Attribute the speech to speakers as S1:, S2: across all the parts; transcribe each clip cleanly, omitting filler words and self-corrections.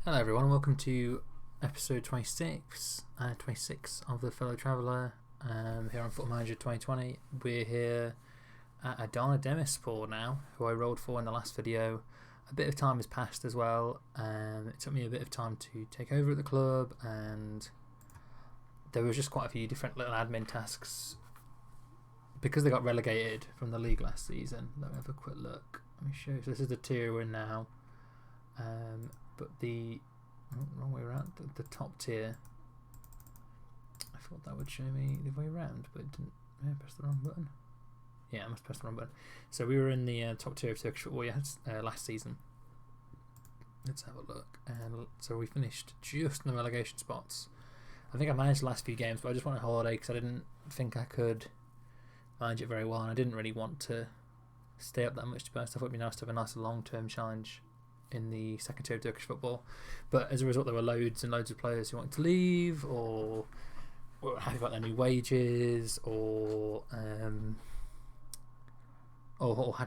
S1: Hello everyone, and welcome to episode 26 of the Fellow Traveller here on Football Manager 2020. We're here at Adana Demirspor now, who I rolled for in the last video. A bit of time has passed as well. It took me a bit of time to take over at the club, and there was just quite a few different little admin tasks because they got relegated from the league last season. Let me have a quick look. Let me show you. So this is the tier we're in now. But the wrong way around, the top tier, I thought that would show me the way around, but it didn't. I pressed the wrong button. Yeah, I must press the wrong button. So we were in the top tier of Turkish football last season. Let's have a look. And so we finished just in the relegation spots. I think I managed the last few games, but I just wanted a holiday because I didn't think I could manage it very well, and I didn't really want to stay up that much, to be honest. I thought it would be nice to have a nice long-term challenge in the second tier of Turkish football, but as a result there were loads and loads of players who wanted to leave, or were happy about their new wages, or had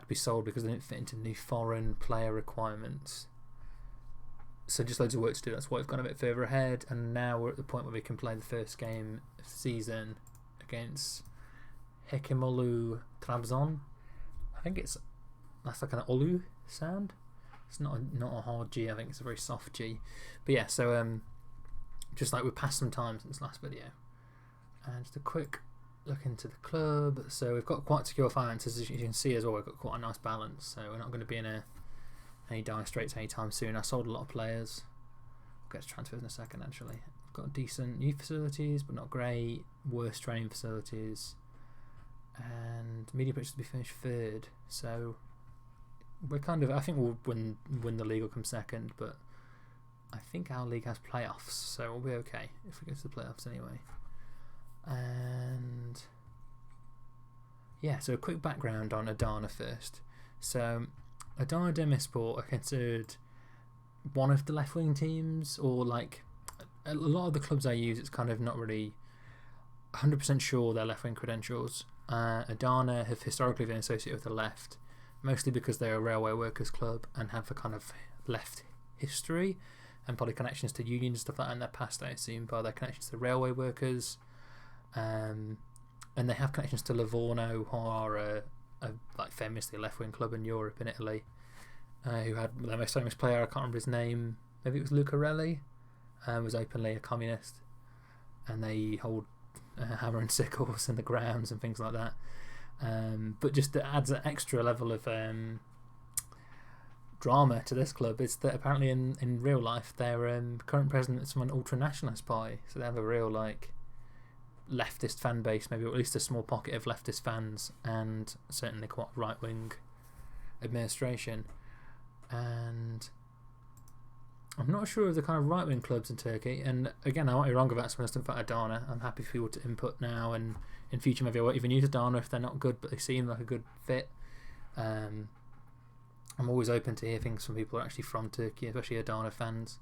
S1: to be sold because they didn't fit into new foreign player requirements. So just loads of work to do. That's why we've gone a bit further ahead, and now we're at the point where we can play the first game of the season against Hekimolu Trabzon. I think that's like an Olu sound. It's not a hard G, I think it's a very soft G. But yeah, so just like we passed some time since last video. And just a quick look into the club. So we've got quite secure finances, as you can see as well. We've got quite a nice balance, so we're not going to be in any dire straits anytime soon. I sold a lot of players. We'll get to transfers in a second actually. We've got decent youth facilities, but not great. Worse training facilities. And media pitches to be finished third. So we're I think we'll win the league or come second, but I think our league has playoffs, so we'll be okay if we go to the playoffs anyway. And yeah, so a quick background on Adana first. So Adana Demirspor are considered one of the left-wing teams, or like a lot of the clubs I use, it's kind of not really 100% sure their left-wing credentials. Adana have historically been associated with the left, mostly because they're a railway workers club and have a kind of left history and probably connections to unions and stuff like that in their past, I assume, by their connections to railway workers. And they have connections to Livorno, who are like famously a left-wing club in Europe, in Italy, who had their most famous player, I can't remember his name, maybe it was Lucarelli, was openly a communist, and they hold hammer and sickles in the grounds and things like that. But just it adds an extra level of drama to this club is that apparently in real life their current president is from an ultra-nationalist party, so they have a real like leftist fan base, maybe, or at least a small pocket of leftist fans, and certainly quite right-wing administration. And I'm not sure of the kind of right-wing clubs in Turkey, and again I might be wrong about some stuff about Adana. I'm happy for people to input now, and in future maybe I won't even use Adana if they're not good, but they seem like a good fit. I'm always open to hear things from people who are actually from Turkey, especially Adana fans,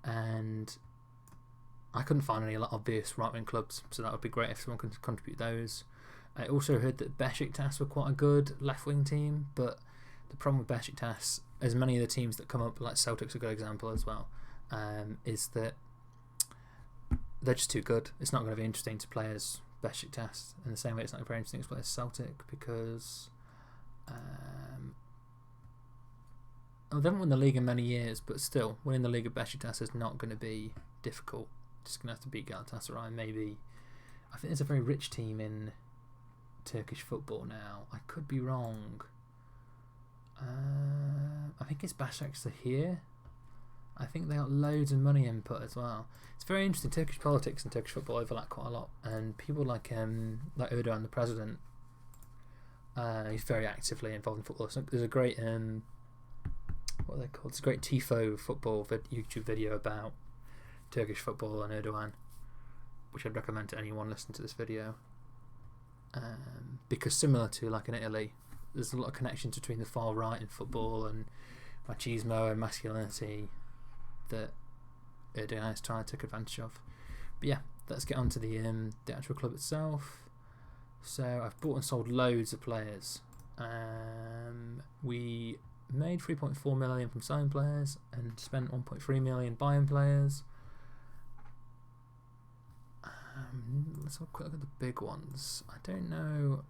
S1: and I couldn't find any obvious right-wing clubs, so that would be great if someone could contribute those. I also heard that Beşiktaş were quite a good left-wing team, but the problem with Beşiktaş, as many of the teams that come up, like Celtic's a good example as well, is that they're just too good. It's not going to be interesting to play as Beşiktaş in the same way it's not very interesting to play as Celtic, because they haven't won the league in many years, but still, winning the league at Beşiktaş is not going to be difficult. Just going to have to beat Galatasaray, maybe. I think there's a very rich team in Turkish football now. I could be wrong. I think it's Başakşehir. I think they got loads of money input as well. It's very interesting. Turkish politics and Turkish football overlap quite a lot, and people like Erdogan, the president, he's very actively involved in football. So there's a great what are they called? It's a great Tifo football YouTube video about Turkish football and Erdogan, which I'd recommend to anyone listening to this video, because similar to like in Italy, there's a lot of connections between the far right in football and machismo and masculinity that Erdogan is trying to take advantage of. But yeah, let's get on to the actual club itself. So I've bought and sold loads of players. We made 3.4 million from selling players and spent 1.3 million buying players. Let's have a quick look at the big ones. I don't know.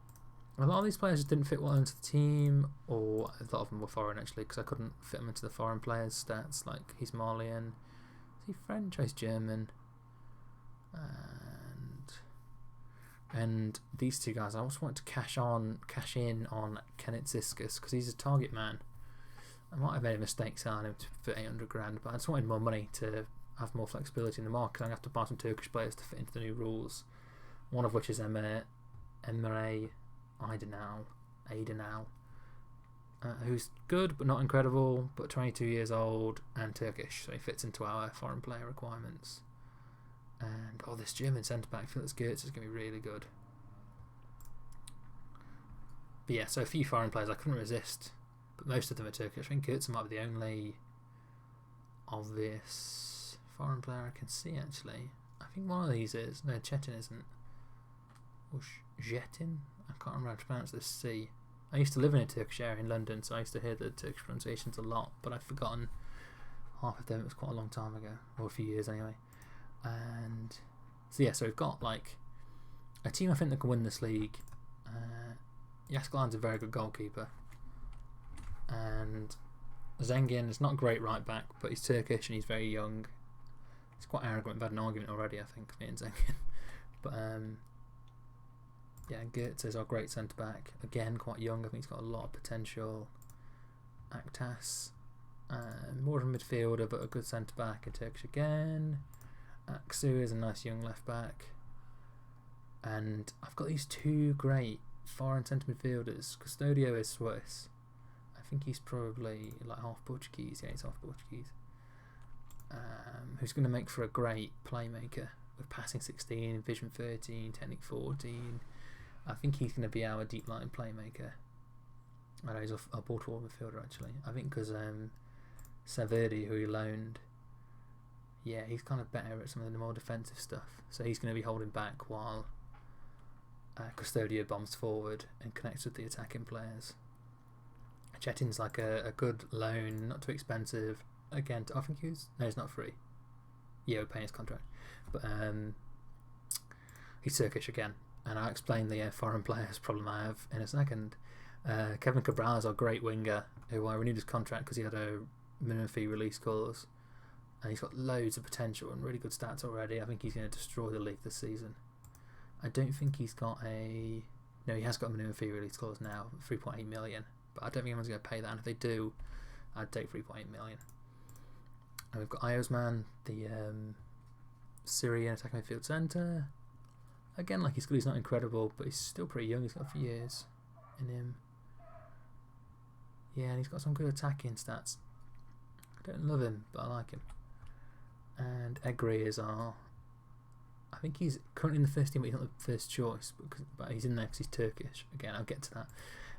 S1: A lot of these players just didn't fit well into the team, or a lot of them were foreign actually, because I couldn't fit them into the foreign players' stats. Like he's Malian, is he French? He's German, and these two guys. I also want to cash in on Kenneth Ziskas because he's a target man. I might have made a mistake selling him for 800 grand, but I just wanted more money to have more flexibility in the market. I'm going to have to buy some Turkish players to fit into the new rules, one of which is Emre Aydınal, who's good but not incredible, but 22 years old and Turkish, so he fits into our foreign player requirements. And this German centre-back, Felix Gertz, is going to be really good. But yeah, so a few foreign players I couldn't resist, but most of them are Turkish. I think Gertz might be the only obvious foreign player I can see actually. I think one of these is. No, Chetin isn't. Or Jetin? I can't remember how to pronounce this C. I used to live in a Turkish area in London, so I used to hear the Turkish pronunciations a lot, but I've forgotten half of them. It was quite a long time ago, or a few years anyway. And so yeah, so we've got like a team I think that can win this league. Yasklan's a very good goalkeeper, and Zengin is not a great right back, but he's Turkish and he's very young. He's quite arrogant. We've had an argument already, I think, me and Zengin. But yeah, Gertz is our great centre back. Again, quite young. I think he's got a lot of potential. Aktas, more of a midfielder, but a good centre back. And Turkish again. Aksu is a nice young left back. And I've got these two great foreign centre midfielders. Custodio is Swiss. I think he's probably like half Portuguese. Yeah, he's half Portuguese. Who's going to make for a great playmaker with passing 16, vision 13, technique 14. I think he's going to be our deep line playmaker. I know he's a Portugal midfielder actually. I think because Saverdi, who he loaned, yeah, he's kind of better at some of the more defensive stuff. So he's going to be holding back while Custodio bombs forward and connects with the attacking players. Chetin's like a good loan, not too expensive. Again, I think he's not free. Yeah, we're paying his contract, but he's Turkish again. And I'll explain the foreign players problem I have in a second. Kevin Cabral is our great winger, who I renewed his contract because he had a minimum fee release clause, and he's got loads of potential and really good stats already. I think he's going to destroy the league this season. I don't think he's got he has got a minimum fee release clause now, 3.8 million, but I don't think anyone's going to pay that, and if they do, I'd take 3.8 million. And we've got Iosman, the Syrian attacking midfield centre. Again, like he's good, he's not incredible, but he's still pretty young. He's got a few years in him. Yeah, and he's got some good attacking stats. I don't love him, but I like him. And Egri is I think he's currently in the first team, but he's not the first choice. But he's in there because he's Turkish. Again, I'll get to that.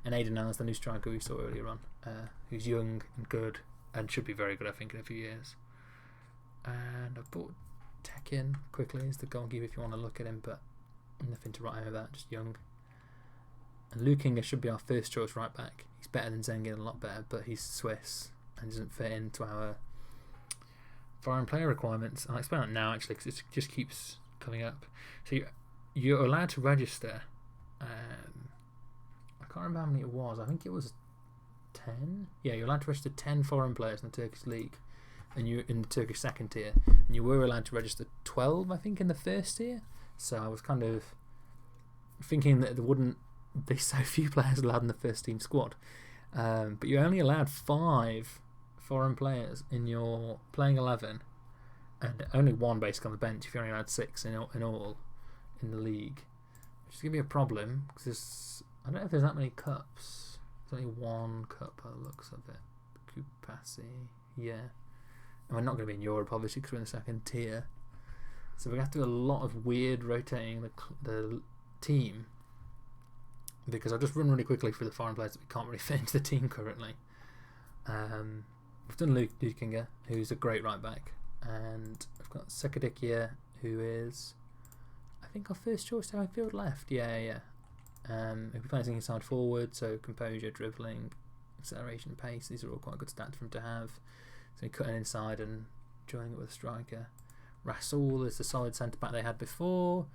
S1: And Aydınal is the new striker we saw earlier on, who's young and good, and should be very good, I think, in a few years. And I bought Tekin quickly as the goalkeeper if you want to look at him, but nothing to write home about, just young. And Lukinga should be our first choice right back. He's better than Zengin, a lot better, but he's Swiss and doesn't fit into our foreign player requirements. I'll explain that now actually because it just keeps coming up. So you're allowed to register. I can't remember how many it was. I think it was 10. Yeah, you're allowed to register 10 foreign players in the Turkish league, and you're in the Turkish second tier. And you were allowed to register 12, I think, in the first tier. So I was kind of thinking that there wouldn't be so few players allowed in the first team squad. But you're only allowed 5 foreign players in your playing 11, and only one basically on the bench if you're only allowed 6 in all in the league, which is going to be a problem because I don't know if there's that many cups. There's only one cup by the looks of it. Kupasi, yeah. And we're not going to be in Europe obviously because we're in the second tier. So we have to do a lot of weird rotating the team, because I'll just run really quickly through the foreign players that we can't really fit into the team currently. We've done Lukinga, who's a great right back, and we've got Sekadikia, who is, I think, our first choice to midfield left. Yeah. We'll be playing inside forward, so composure, dribbling, acceleration, pace. These are all quite good stats for him to have. So cutting inside and joining it with a striker. Rasul is the solid centre back they had before,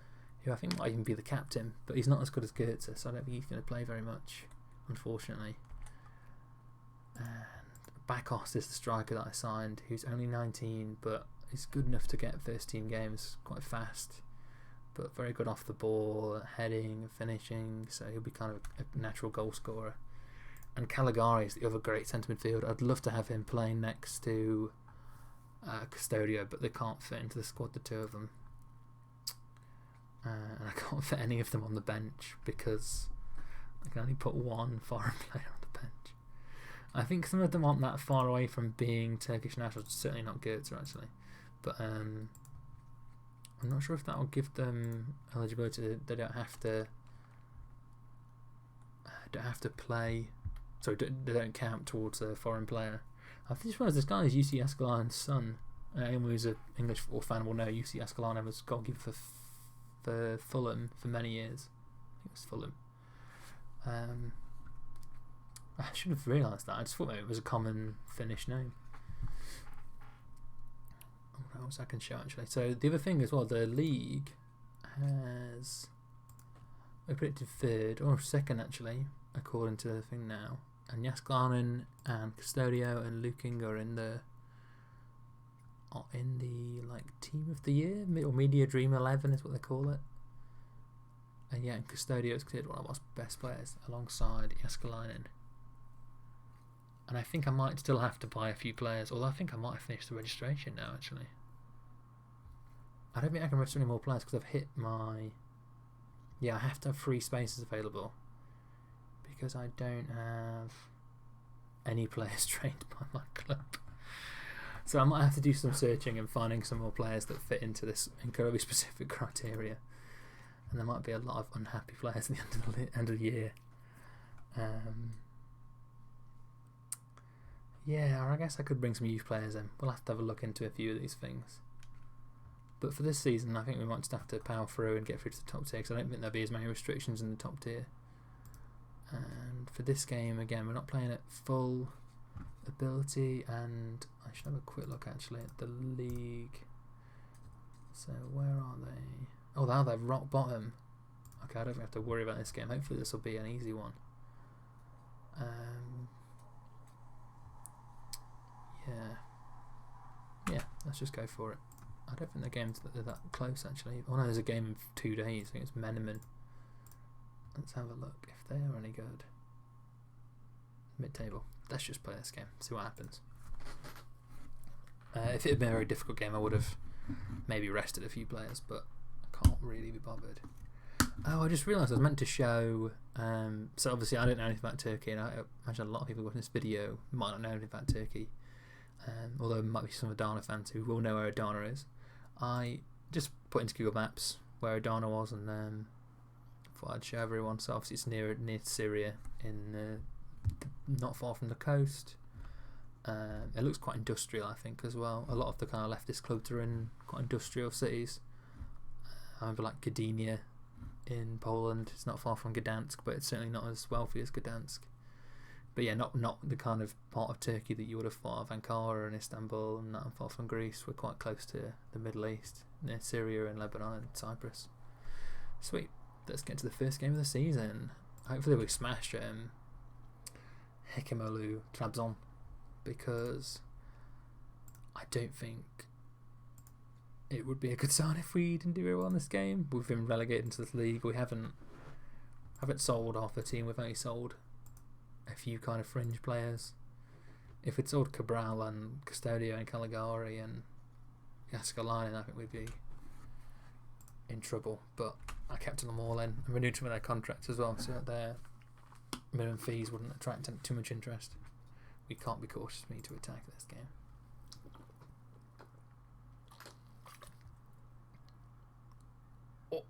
S1: who I think might even be the captain, but he's not as good as Goetze, so I don't think he's going to play very much, unfortunately. And Bakos is the striker that I signed, who's only 19, but he's good enough to get first team games, quite fast, but very good off the ball, heading, finishing, so he'll be kind of a natural goal scorer. And Caligari is the other great centre midfielder. I'd love to have him playing next to Custodio, but they can't fit into the squad, the two of them. And I can't fit any of them on the bench because I can only put one foreign player on the bench. I think some of them aren't that far away from being Turkish nationals, certainly not Goetze actually. But I'm not sure if that will give them eligibility. They don't have to play. Sorry, they don't count towards a foreign player. I just realised this guy is UC Escalon's son. Anyone who's an English football fan will know UC Escalon was goalkeeper for Fulham for many years. I think it was Fulham. I should have realised that. I just thought maybe it was a common Finnish name. What else I can show actually? So the other thing as well, the league has predicted third or second actually, according to the thing now. And Jaskalainen and Custodio and Luking are in the like team of the year, or Media Dream 11 is what they call it. And yeah, and Custodio is considered one of our best players alongside Jaskalainen. And I think I might still have to buy a few players, although I think I might have finished the registration now actually. I don't think I can register any more players because I've hit my... Yeah, I have to have 3 spaces available because I don't have any players trained by my club. So I might have to do some searching and finding some more players that fit into this incredibly specific criteria. And there might be a lot of unhappy players at the end of the year. Yeah, or I guess I could bring some youth players in. We'll have to have a look into a few of these things. But for this season, I think we might just have to power through and get through to the top tier, because I don't think there'll be as many restrictions in the top tier. And for this game, again, we're not playing at full ability, and I should have a quick look actually at the league. So where are they? Oh, now they're rock bottom. Okay, I don't have to worry about this game. Hopefully this will be an easy one. Yeah, let's just go for it. I don't think the games that close actually. Oh no, there's a game in 2 days. I think it's Menemen. Let's have a look if they are any good. Mid-table. Let's just play this game. See what happens. If it had been a very difficult game, I would have maybe rested a few players, but I can't really be bothered. Oh, I just realised I was meant to show. So obviously I don't know anything about Turkey, and I imagine a lot of people watching this video might not know anything about Turkey. Although there might be some Adana fans who will know where Adana is. I just put into Google Maps where Adana was, and thought I'd show everyone. So obviously it's near Syria, in not far from the coast. It looks quite industrial, I think, as well. A lot of the kind of leftist clubs are in quite industrial cities. I remember like Gdynia in Poland. It's not far from Gdansk, but it's certainly not as wealthy as Gdansk. But yeah, not the kind of part of Turkey that you would have thought of. Ankara and Istanbul, and not far from Greece. We're quite close to the Middle East, near Syria and Lebanon and Cyprus. Sweet. Let's get to the first game of the season. Hopefully we smash Hekimolu Trabzon, because I don't think it would be a good sign if we didn't do very well in this game. We've been relegated into this league. We haven't sold half the team. We've only sold a few kind of fringe players. If we'd sold Cabral and Custodio and Caligari and Jaskalainen, I think we'd be in trouble. But I kept them all in and renewed some of their contracts as well, so that their minimum fees wouldn't attract too much interest. We can't be cautious. We need to attack this game. Oh.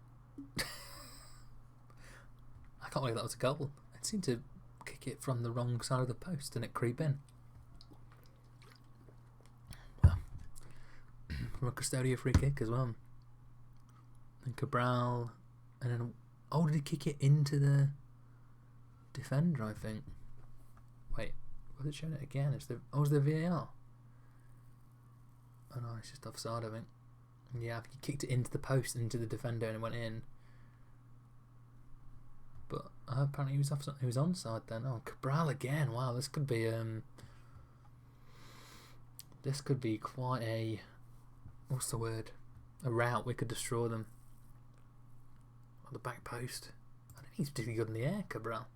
S1: I can't believe that was a goal. It seemed to kick it from the wrong side of the post and it creep in. From a Custodio free kick as well. And Cabral, and then did he kick it into the defender? I think. Wait, Was it showing it again? It's the VAR. Oh no, it's just offside, I think. Yeah, I think he kicked it into the post, into the defender, and it went in. But apparently he was offside. He was onside then. Oh, Cabral again. Wow, this could be quite a, what's the word? A route. We could destroy them. On the back post. I don't think he's particularly good in the air, Cabral.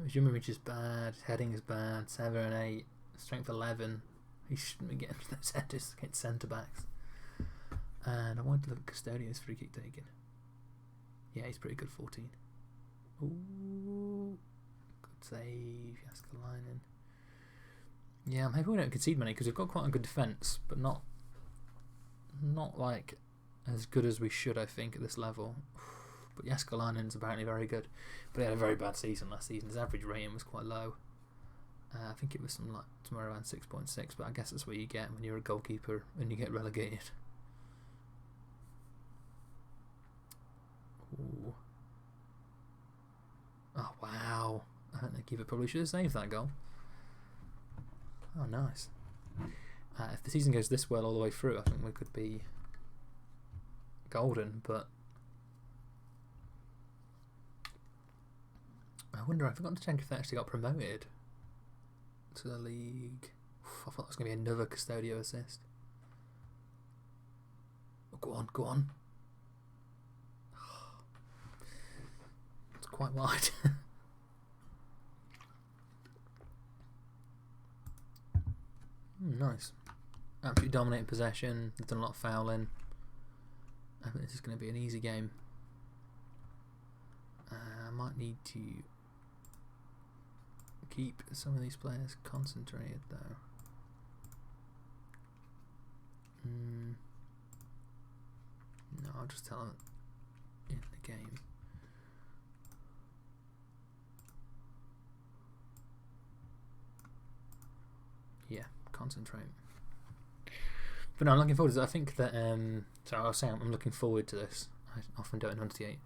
S1: His image is bad. His heading is bad. 7 and 8. Strength 11. He shouldn't be getting those headers against centre backs. And I wanted to look at Custodian's free kick taken. Yeah, he's pretty good. 14. Ooh, good save. Jaskalainen. Yeah, I'm hoping we don't concede many because we've got quite a good defence, but not like as good as we should, I think, at this level. But Jaskalainen's apparently very good, but he had a very bad season last season. His average rating was quite low. I think it was somewhere around 6.6, but I guess that's what you get when you're a goalkeeper and you get relegated. Ooh. Oh wow! I think the keeper probably should have saved that goal. Oh nice. If the season goes this well all the way through, I think we could be golden, but I wonder, I forgot to check if they actually got promoted to the league. I thought that was going to be another Custodio assist. Oh, go on. It's quite wide. Nice. Absolutely dominating possession. They've done a lot of fouling. I think this is going to be an easy game. I might need to keep some of these players concentrated though. No, I'll just tell them in the game. Yeah, concentrate. But no, I'm looking forward to this. I think that so I was saying I'm looking forward to this. I often don't enunciate.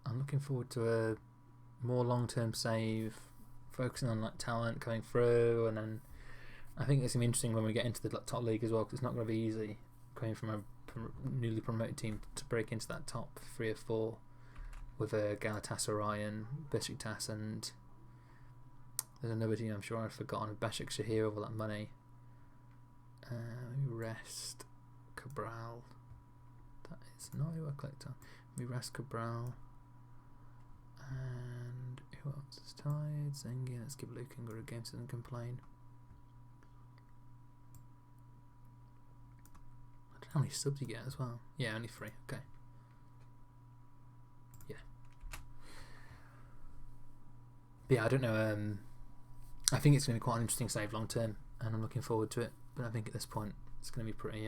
S1: I'm looking forward to a more long-term save, focusing on like talent coming through, and then I think it's going to be interesting when we get into the top league as well, because it's not going to be easy going from a newly promoted team to break into that top 3 or 4 with a Galatasaray and Besiktas, and there's another team I'm sure I've forgotten, Besiktas here with all that money. Rest Cabral. That is not who I clicked on. We rest Cabral. And who else is tied? Zengi. Let's give Lukenga a game so he doesn't complain. I don't know how many subs you get as well. Yeah, only 3. Okay. Yeah. But yeah, I don't know. I think it's going to be quite an interesting save long term, and I'm looking forward to it. But I think at this point it's going to be pretty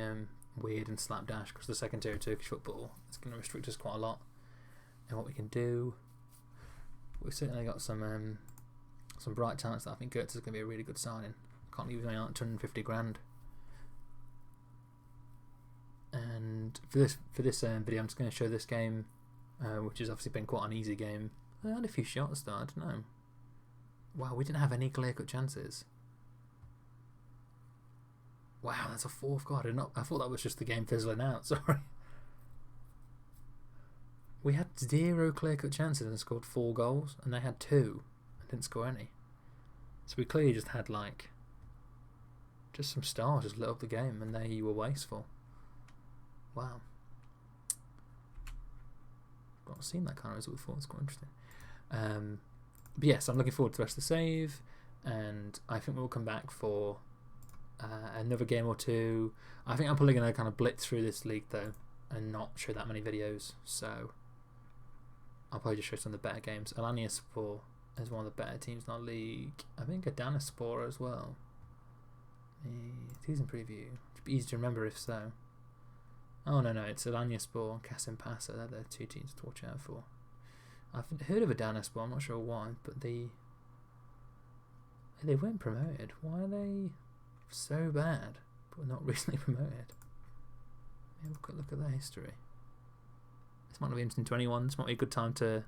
S1: weird and slapdash, because the second tier of Turkish football is going to restrict us quite a lot in what we can do. We've certainly got some bright talents that I think Goetz is going to be a really good signing. Can't leave only like 250 grand. And for this video, I'm just going to show this game, which has obviously been quite an easy game. I had a few shots though. I don't know. Wow, we didn't have any clear-cut chances. Wow, that's a 4th goal. I thought that was just the game fizzling out. Sorry. We had 0 clear-cut chances and scored 4 goals, and they had 2 and didn't score any. So we clearly just had just some stars just lit up the game, and they were wasteful. Wow. Not seen that kind of result before. It's quite interesting. But yes, I'm looking forward to the rest of the save, and I think we'll come back for another game or 2. I think I'm probably going to kind of blitz through this league though, and not show that many videos. So I'll probably just show some of the better games. Alanyaspor is one of the better teams in our league. I think Adanaspor as well. Season preview. It'd be easy to remember if so. Oh no, it's Alanyaspor and Kasimpasa. They're the 2 teams to watch out for. I've heard of Adanaspor, I'm not sure why, but they weren't promoted. Why are they so bad but not recently promoted? Have a quick look at their history. This might not be interesting to anyone. This might be a good time to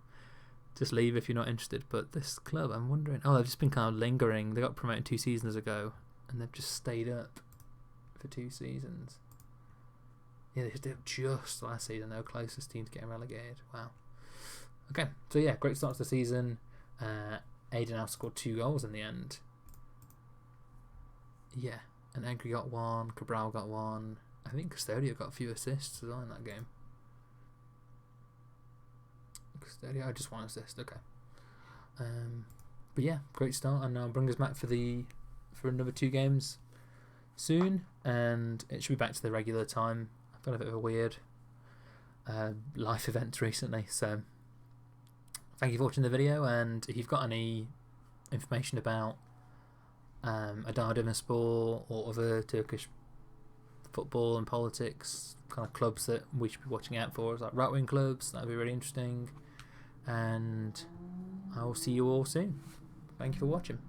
S1: just leave if you're not interested. But this club, I'm wondering. Oh, they've just been kind of lingering. They got promoted 2 seasons ago, and they've just stayed up for 2 seasons. Yeah, they did just last season. They were closest team to getting relegated. Wow. Okay, so yeah, great start to the season. Aiden House scored 2 goals in the end. Yeah, and Egri got 1, Cabral got 1. I think Custodio got a few assists as well in that game. Custodio, just 1 assist, okay. But yeah, great start, and now bring us back for another 2 games soon, and it should be back to the regular time. I've got a bit of a weird life event recently, so thank you for watching the video, and if you've got any information about Adana Demirspor or other Turkish football and politics kind of clubs that we should be watching out for, like right-wing clubs, that would be really interesting, and I will see you all soon. Thank you for watching.